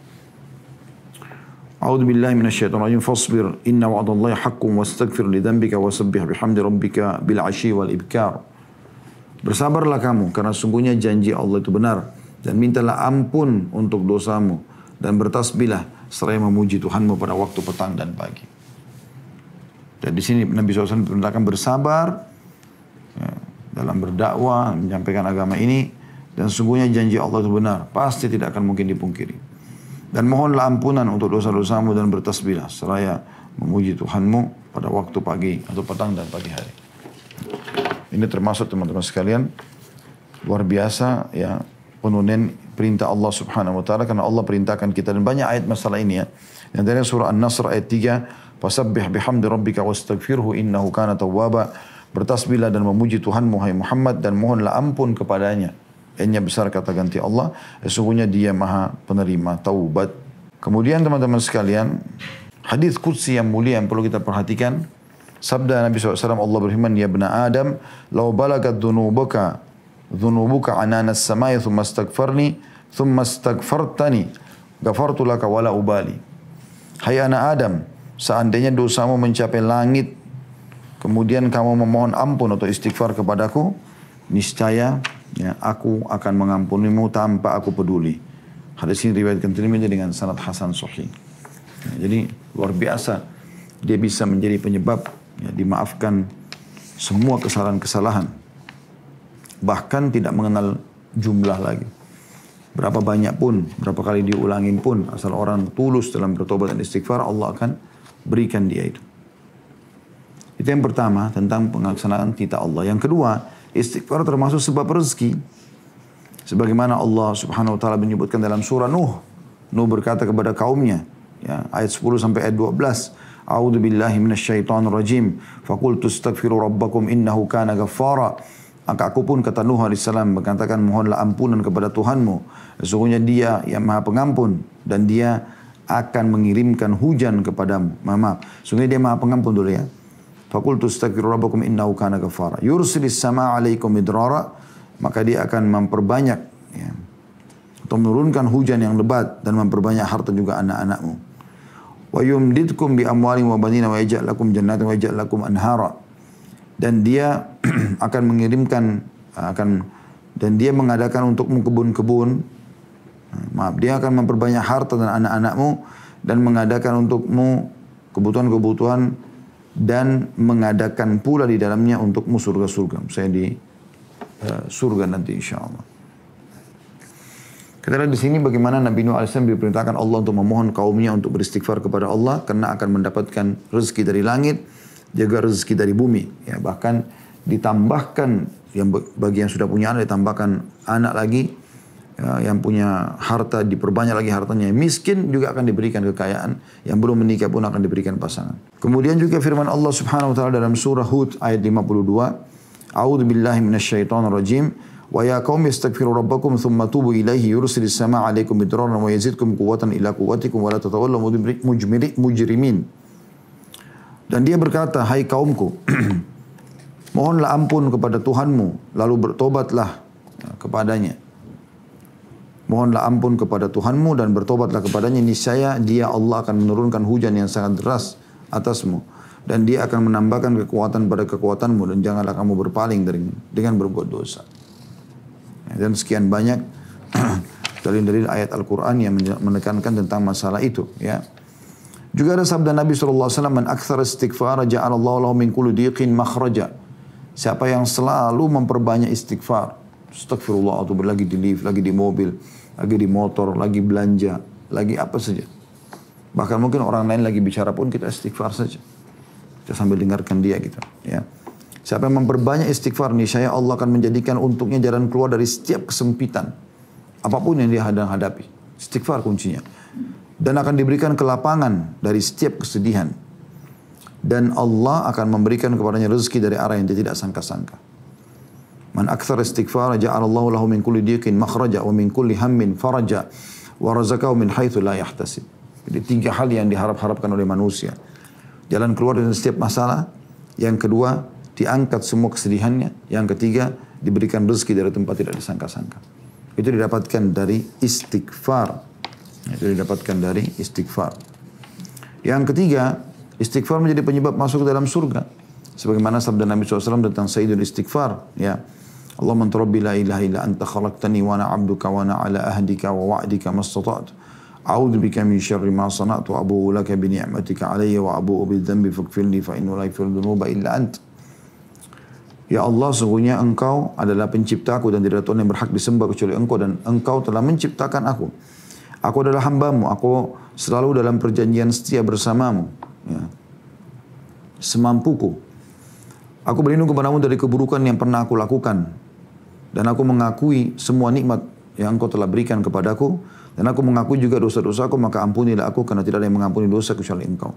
A'udzu billahi minasyaitonir rajim, fasbir inna wa'dallahi haqqun wastaghfir li dzambika wasabbih bihamdi rabbika bil 'ashyi wal ibkar. Bersabarlah kamu karena sungguhnya janji Allah itu benar, dan mintalah ampun untuk dosamu dan bertasbihlah seraya memuji Tuhanmu pada waktu petang dan pagi. Dan di sini Nabi SAW diperintahkan bersabar ya, dalam berdakwah, menyampaikan agama ini, dan sungguhnya janji Allah itu benar, pasti tidak akan mungkin dipungkiri. Dan mohonlah ampunan untuk dosa-dosamu dan bertasbihlah seraya memuji Tuhanmu pada waktu pagi atau petang dan pagi hari. Ini termasuk teman-teman sekalian luar biasa ya penunaian perintah Allah Subhanahu wa taala, karena Allah perintahkan kita, dan banyak ayat masalah ini ya. Yang dari surah An-Nasr ayat 3, fasabbih bihamdi rabbika wastaghfirhu innahu kana tawwaba. Bertasbihlah dan memuji Tuhanmu hai Muhammad dan mohonlah ampun kepadanya. N-nya besar kata ganti Allah, sesungguhnya Dia Maha penerima taubat. Kemudian teman-teman sekalian, hadis qudsi yang mulia yang perlu kita perhatikan. Sabda Nabi SAW, Allah berfirman, ya bna Adam, law balagat dhunubuka ananas samai thumma astaghfarni, thumma astaghfartani ghafartu laka wala ubali. Hai anak Adam, seandainya dosamu mencapai langit, kemudian kamu memohon ampun atau istighfar kepadaku, niscaya ya, aku akan mengampunimu tanpa aku peduli. Hadis ini riwayatkan Tirmidzi dengan sanad hasan sahih. Ya, jadi luar biasa dia bisa menjadi penyebab ya, dimaafkan semua kesalahan-kesalahan. Bahkan tidak mengenal jumlah lagi. Berapa banyak pun, berapa kali diulangin pun, asal orang tulus dalam bertobat dan istighfar, Allah akan berikan dia itu. Itu yang pertama, tentang pelaksanaan titah Allah. Yang kedua, istighfar termasuk sebab rezeki. Sebagaimana Allah subhanahu wa ta'ala menyebutkan dalam surah Nuh. Nuh berkata kepada kaumnya, ya, ayat 10 sampai ayat 12. A'udzu billahi minasyaitonir rajim. Faqultu astaghfiru rabbakum innahu kana ghaffara. Maka aku pun, kata Nuh alaihissalam, berkatakan mohonlah ampunan kepada Tuhanmu. Sesungguhnya Dia yang Maha Pengampun dan Dia akan mengirimkan hujan kepadamu. Maaf, sesungguhnya Dia Maha Pengampun dulu ya. Faqultu astaghfiru rabbakum innahu kana ghaffara. Yursilis samaa 'alaikum midrara, maka Dia akan memperbanyak ya, atau menurunkan hujan yang lebat dan memperbanyak harta juga anak-anakmu. Wa yumdidkum bi amwalin wa banina wa yaj'al lakum jannatin wa yaj'al lakum anhara. Dan Dia akan mengirimkan dan Dia mengadakan untukmu kebun-kebun. Maaf, Dia akan memperbanyak harta dan anak-anakmu dan mengadakan untukmu kebutuhan-kebutuhan dan mengadakan pula di dalamnya untukmu surga-surga. Saya di surga nanti insyaallah. Kita lihat di sini bagaimana Nabi Nuh alaihissalam diperintahkan Allah untuk memohon kaumnya untuk beristighfar kepada Allah karena akan mendapatkan rezeki dari langit, juga rezeki dari bumi. Ya, bahkan ditambahkan yang bagi yang sudah punya anak ditambahkan anak lagi, ya, yang punya harta diperbanyak lagi hartanya. Miskin juga akan diberikan kekayaan, yang belum menikah pun akan diberikan pasangan. Kemudian juga firman Allah Subhanahu wa taala dalam surah Hud ayat 52, A'udzu billahi minasyaitonir rajim. Wa ya qaumi astaghfiru rabbakum thumma tubu ilaihi yursilis samaa 'alaikum midraran wa yazidkum quwwatan ila quwwatikum wa la tatawallaw mujrimin. Dan dia berkata, hai kaumku, mohonlah ampun kepada Tuhanmu, lalu bertobatlah kepadanya. Mohonlah ampun kepada Tuhanmu dan bertobatlah kepadanya, niscaya Dia Allah akan menurunkan hujan yang sangat deras atasmu. Dan Dia akan menambahkan kekuatan pada kekuatanmu dan janganlah kamu berpaling dengan berbuat dosa. Dan sekian banyak dalil-dalil ayat Al-Quran yang menekankan tentang masalah itu. Ya. Juga ada sabda Nabi SAW, Man akthar istighfar ja'alallahu lahu min kulli diqin makhraja. Siapa yang selalu memperbanyak istighfar. Astagfirullah, atau lagi di lift, lagi di mobil, lagi di motor, lagi belanja, lagi apa saja. Bahkan mungkin orang lain lagi bicara pun kita istighfar saja. Kita sambil dengarkan dia gitu. Ya. Siapa yang memperbanyak istighfar, niscaya Allah akan menjadikan untuknya jalan keluar dari setiap kesempitan. Apapun yang dia hadapi. Istighfar kuncinya. Dan akan diberikan kelapangan dari setiap kesedihan. Dan Allah akan memberikan kepadanya rezeki dari arah yang dia tidak sangka-sangka. Man akthar istighfar ja'alallahu lahu min kulli diqin makhraja wa min kulli hammin faraja wa razaqahu min haitsu la yahtasib. Jadi 3 hal yang diharap-harapkan oleh manusia. Jalan keluar dari setiap masalah. Yang kedua, diangkat semua kesedihannya. Yang ketiga, diberikan rezeki dari tempat tidak disangka-sangka. Itu didapatkan dari istighfar. Itu didapatkan dari istighfar. Yang ketiga, istighfar menjadi penyebab masuk ke dalam surga. Sebagaimana sabda Nabi SAW tentang Sayyidul Istighfar. Ya. Allahumma anta rabbi la ilaha illa anta khalaqtani wa ana abduka wa ana ala ahdika wa wa'dika mastata'tu. A'udzu bika min syarri ma sana'tu wa abu'u laka bi ni'matika alayya wa abu'u bi dhanbi faghfirli fa innahu la yaghfiru dzunuba illa anta. Ya Allah, sesungguhnya Engkau adalah penciptaku dan tidak ada Tuhan yang berhak disembah kecuali Engkau dan Engkau telah menciptakan aku. Aku adalah hambamu, aku selalu dalam perjanjian setia bersamamu. Ya. Semampuku. Aku berlindung kepadamu dari keburukan yang pernah aku lakukan. Dan aku mengakui semua nikmat yang Engkau telah berikan kepadaku. Dan aku mengakui juga dosa-dosaku, maka ampunilah aku karena tidak ada yang mengampuni dosa kecuali Engkau.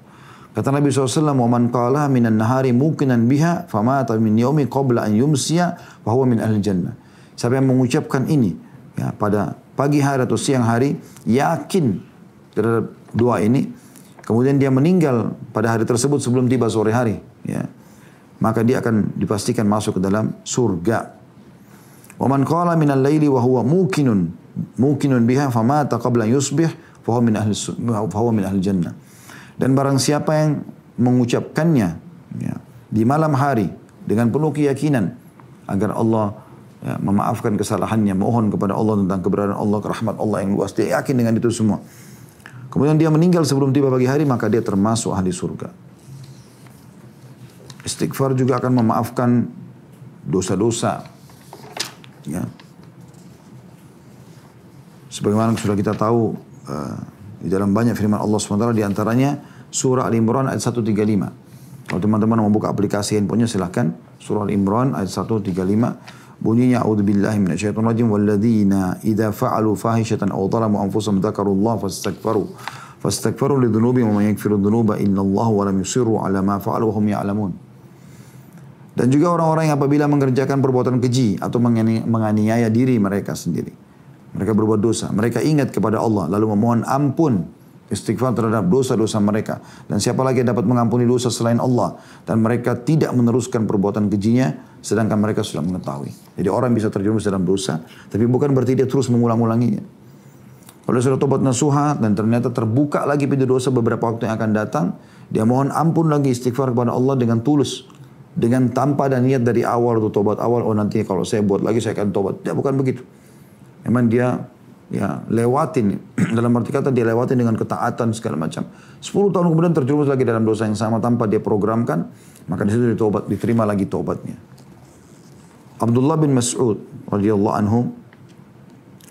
Kata Nabi SAW, وَمَنْ قَالَهَا مِنَ النَّهَارِ مُوقِنًا بِهَا فَمَاتَ مِنْ يَوْمِ قَبْلَ أَنْ يُمْسِيَ فَهُوَ مِنْ أَهْلِ الْجَنَّةِ. Siapa yang mengucapkan ini ya, pada pagi hari atau siang hari, yakin terhadap doa ini, kemudian dia meninggal pada hari tersebut sebelum tiba sore hari, ya, maka dia akan dipastikan masuk ke dalam surga. وَمَنْ قَالَ مِنَ اللَّيْلِ وَهُوَ مُوقِنٌ muqinun biha famata qabla yusbih fahuwa min ahli jannah. Dan barang siapa yang mengucapkannya ya, di malam hari dengan penuh keyakinan agar Allah ya, memaafkan kesalahannya, mohon kepada Allah tentang keberadaan Allah, rahmat Allah yang luas, dia yakin dengan itu semua. Kemudian dia meninggal sebelum tiba pagi hari, maka dia termasuk ahli surga. Istighfar juga akan memaafkan dosa-dosa. Ya. Sebagaimana sudah kita tahu di dalam banyak firman Allah SWT, di antaranya surah Al-Imran ayat 135. Kalau teman-teman mau buka aplikasi handphonenya silahkan. Surah Al-Imran ayat 135. Bunyinya a'udzubillahi minasyaitonir rajim walladzina idza fa'alu fahishatan aw dhalamu anfusahum dzakarullaha fastaghfaru lidzunubihim wa man yaghfiru dzunuba illallah wa lam yusirru 'ala ma fa'alu wa hum ya'lamun. Dan juga orang-orang yang apabila mengerjakan perbuatan keji atau menganiaya diri mereka sendiri, mereka berbuat dosa, mereka ingat kepada Allah lalu memohon ampun, istighfar terhadap dosa-dosa mereka, dan siapa lagi yang dapat mengampuni dosa selain Allah, dan mereka tidak meneruskan perbuatan kejinya sedangkan mereka sudah mengetahui. Jadi orang bisa terjerumus dalam dosa, tapi bukan berarti dia terus mengulang-ulanginya. Kalau sudah tobat nasuha dan ternyata terbuka lagi pintu dosa beberapa waktu yang akan datang, dia mohon ampun lagi, istighfar kepada Allah dengan tulus, dengan tanpa ada niat dari awal atau tobat awal, oh nanti kalau saya buat lagi saya akan tobat. Ya bukan begitu. Memang dia ya lewatin, dalam arti kata dia lewatin dengan ketaatan segala macam. 10 tahun kemudian terjerumus lagi dalam dosa yang sama tanpa dia programkan, maka di situ diterima lagi tobatnya. Abdullah bin Mas'ud radhiyallahu anhu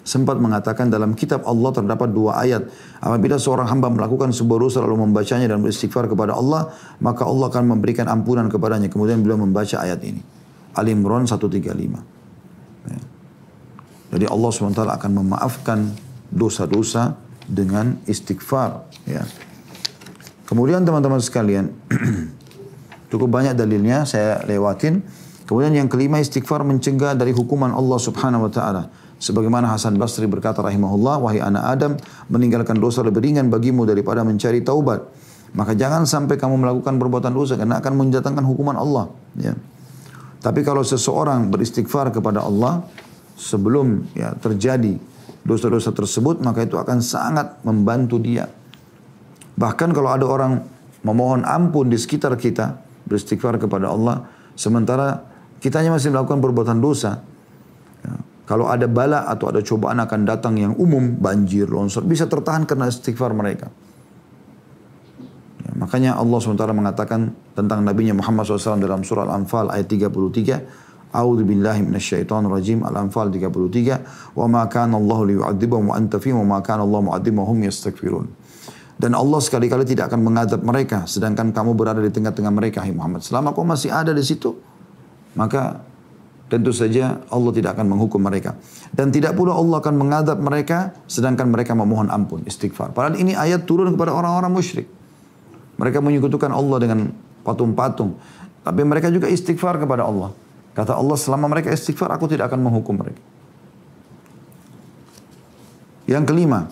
sempat mengatakan dalam kitab Allah terdapat 2 ayat. Apabila seorang hamba melakukan sebuah dosa lalu membacanya dan beristighfar kepada Allah, maka Allah akan memberikan ampunan kepadanya. Kemudian beliau membaca ayat ini. Al-Imran 135. Ya. Jadi Allah SWT akan memaafkan dosa-dosa dengan istighfar. Ya. Kemudian teman-teman sekalian, cukup banyak dalilnya saya lewatin. Kemudian yang kelima, istighfar mencegah dari hukuman Allah Subhanahu wa taala. Sebagaimana Hasan Basri berkata rahimahullah, wahai anak Adam, meninggalkan dosa lebih ringan bagimu daripada mencari taubat. Maka jangan sampai kamu melakukan perbuatan dosa karena akan mendatangkan hukuman Allah. Ya. Tapi kalau seseorang beristighfar kepada Allah sebelum ya terjadi dosa-dosa tersebut, maka itu akan sangat membantu dia. Bahkan kalau ada orang memohon ampun di sekitar kita, beristighfar kepada Allah, sementara kitanya masih melakukan perbuatan dosa, ya, kalau ada bala atau ada cobaan akan datang yang umum, banjir, longsor, bisa tertahan karena istighfar mereka. Ya, makanya Allah SWT mengatakan tentang Nabinya Muhammad SAW dalam surah Al-Anfal ayat 33, A'udzu billahi minasyaitonir rajim, Al-Anfal 33, wa ma kana Allahu liyu'adzibahum wa anta fihim wa ma kana Allahu mu'adzibahum hum yastaghfirun. Dan Allah sekali-kali tidak akan mengadab mereka sedangkan kamu berada di tengah-tengah mereka, hai Muhammad. Selama kau masih ada di situ, maka tentu saja Allah tidak akan menghukum mereka. Dan tidak pula Allah akan mengadab mereka sedangkan mereka memohon ampun, istighfar. Padahal ini ayat turun kepada orang-orang musyrik. Mereka menyekutukan Allah dengan patung-patung. Tapi mereka juga istighfar kepada Allah. Kata Allah, selama mereka istighfar, aku tidak akan menghukum mereka. Yang kelima,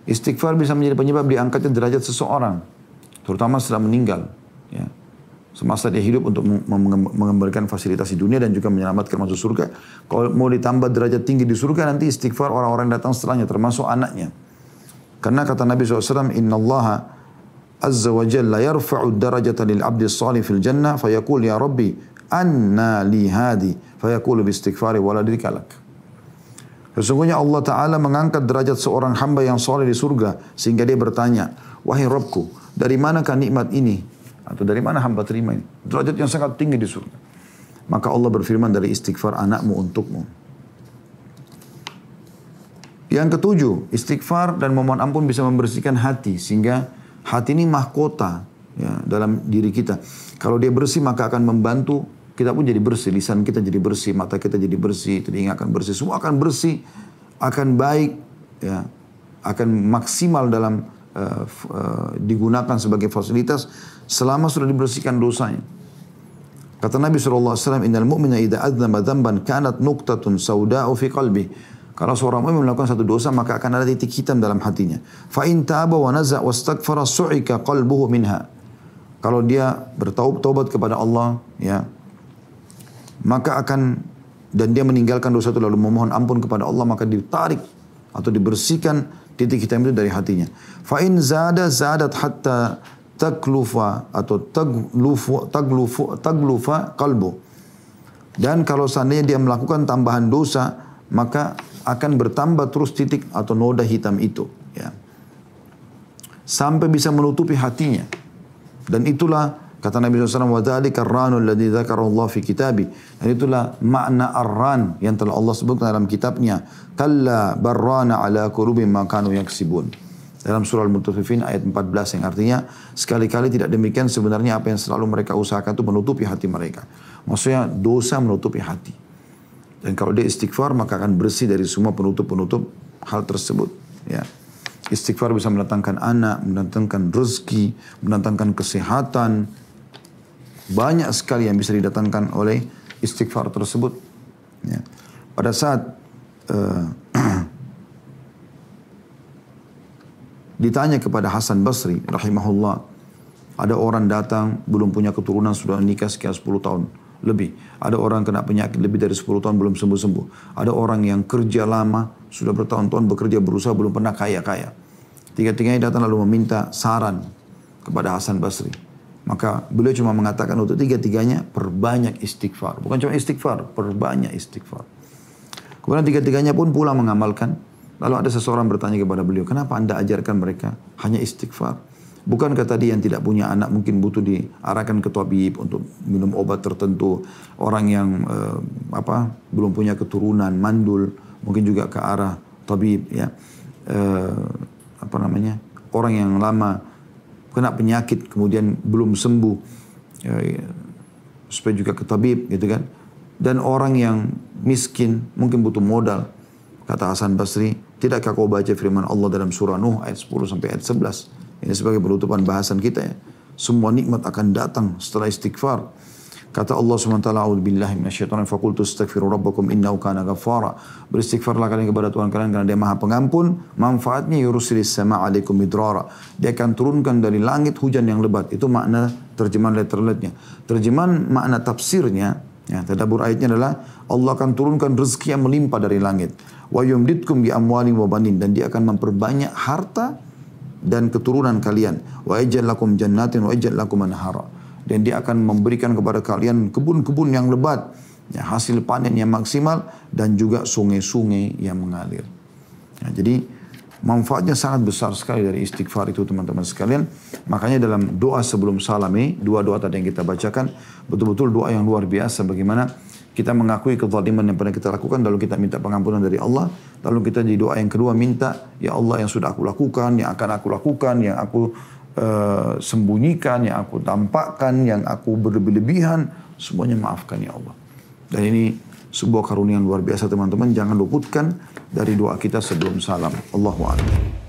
istighfar bisa menjadi penyebab diangkatnya derajat seseorang, terutama setelah meninggal. Ya. Semasa dia hidup untuk mengembalikan fasilitas di dunia dan juga menyelamatkan masuk surga. Kalau mau ditambah derajat tinggi di surga, nanti istighfar orang-orang datang setelahnya, termasuk anaknya. Karena kata Nabi SAW, Inna Allah Azza wa Jalla yarfa'u darajata lil abdi salih fil jannah, fayaqul ya Rabbi, anna li hadi, fayaqul bistighfari waladika lak. Sesungguhnya Allah Ta'ala mengangkat derajat seorang hamba yang saleh di surga, sehingga dia bertanya, wahai Rabbku, dari manakah nikmat ini? Atau dari mana hamba terima ini? Derajat yang sangat tinggi di surga. Maka Allah berfirman, dari istighfar anakmu untukmu. Yang ketujuh, istighfar dan memohon ampun bisa membersihkan hati. Sehingga hati ini mahkota ya, dalam diri kita. Kalau dia bersih maka akan membantu kita pun jadi bersih. Lisan kita jadi bersih, mata kita jadi bersih, telinga akan bersih. Semua akan bersih, akan baik, ya, akan maksimal dalam digunakan sebagai fasilitas selama sudah dibersihkan dosanya. Kata Nabi SAW, Innal mu'mina idha adnama dhanban kanat nuqtatun sauda'u fi qalbi. Kalau seorang mu'min melakukan satu dosa, maka akan ada titik hitam dalam hatinya. Fa in taba wa naza' wastaghfara su'ika qalbuhu minha. Kalau dia bertaubat kepada Allah, ya, maka akan, dan dia meninggalkan dosa itu lalu memohon ampun kepada Allah, maka ditarik atau dibersihkan titik hitam itu dari hatinya. Fa in zadat hatta taklufa atau taglufa qalbu. Dan kalau seandainya dia melakukan tambahan dosa, maka akan bertambah terus titik atau noda hitam itu, ya. Sampai bisa menutupi hatinya. Dan itulah kata Nabi SAW, وَذَلِكَ الرَّانُ الَّذِي ذَكَرَ اللَّهُ فِي كِتَابِ. Dan itulah makna ar-ran yang telah Allah sebutkan dalam kitabnya. كَلَّا بَرَّانَ عَلَى قُلُوبِهِمْ مَا كَانُوا يَكْسِبُونَ. Dalam surah Al-Mutaffifin ayat 14 yang artinya sekali-kali tidak demikian, sebenarnya apa yang selalu mereka usahakan itu menutupi hati mereka. Maksudnya dosa menutupi hati. Dan kalau dia istighfar maka akan bersih dari semua penutup-penutup hal tersebut, ya. Istighfar bisa mendatangkan anak, mendatangkan rezeki, mendatangkan kesehatan. Banyak sekali yang bisa didatangkan oleh istighfar tersebut, ya. Pada saat ditanya kepada Hasan Basri rahimahullah, ada orang datang belum punya keturunan, sudah nikah sekian 10 tahun lebih. Ada orang kena penyakit lebih dari 10 tahun belum sembuh-sembuh. Ada orang yang kerja lama, sudah bertahun-tahun bekerja berusaha belum pernah kaya-kaya. Tiga-tiganya datang lalu meminta saran kepada Hasan Basri. Maka beliau cuma mengatakan untuk tiga-tiganya perbanyak istighfar. Bukan cuma istighfar, perbanyak istighfar. Kemudian tiga-tiganya pun pulang mengamalkan. Lalu ada seseorang bertanya kepada beliau, kenapa anda ajarkan mereka hanya istighfar? Bukankah tadi yang tidak punya anak mungkin butuh diarahkan ke tabib untuk minum obat tertentu? Orang yang belum punya keturunan, mandul, mungkin juga ke arah tabib, ya. Orang yang lama kena penyakit kemudian belum sembuh, supaya juga ke tabib, gitu kan. Dan orang yang miskin mungkin butuh modal. Kata Hasan Basri, tidakkah kau baca firman Allah dalam surah Nuh ayat 10 sampai ayat 11? Ini sebagai penutupan bahasan kita, ya. Semua nikmat akan datang setelah istighfar. Kata Allah SWT, a'udzubillahi minasyaitonir rajim, faqultu astaghfiru rabbakum innahu kana ghaffara. Beristighfarlah kalian kepada Tuhan kalian karena Dia Maha Pengampun. Manfaatnya yursilis sama'a 'alaikum midrara. Dia akan turunkan dari langit hujan yang lebat. Itu makna terjemahan letterletnya. Terjemahan makna tafsirnya, ya, tadabbur ayatnya adalah Allah akan turunkan rezeki yang melimpah dari langit. Wa yumditkum bi amwalin wa banin, dan Dia akan memperbanyak harta dan keturunan kalian. Wa yaj'al lakum jannatin wa yaj'al lakum anhara. Dan Dia akan memberikan kepada kalian kebun-kebun yang lebat, ya, hasil panen yang maksimal, dan juga sungai-sungai yang mengalir. Ya, jadi manfaatnya sangat besar sekali dari istighfar itu, teman-teman sekalian. Makanya dalam doa sebelum salam ini, dua doa tadi yang kita bacakan, betul-betul doa yang luar biasa. Bagaimana kita mengakui kezaliman yang pernah kita lakukan, lalu kita minta pengampunan dari Allah. Lalu kita di doa yang kedua minta, ya Allah yang sudah aku lakukan, yang akan aku lakukan, yang aku sembunyikan, yang aku tampakkan, yang aku berlebih-lebihan, semuanya maafkan ya Allah. Dan ini sebuah karunia yang luar biasa, teman-teman. Jangan luputkan dari doa kita sebelum salam. Allahu a'lam.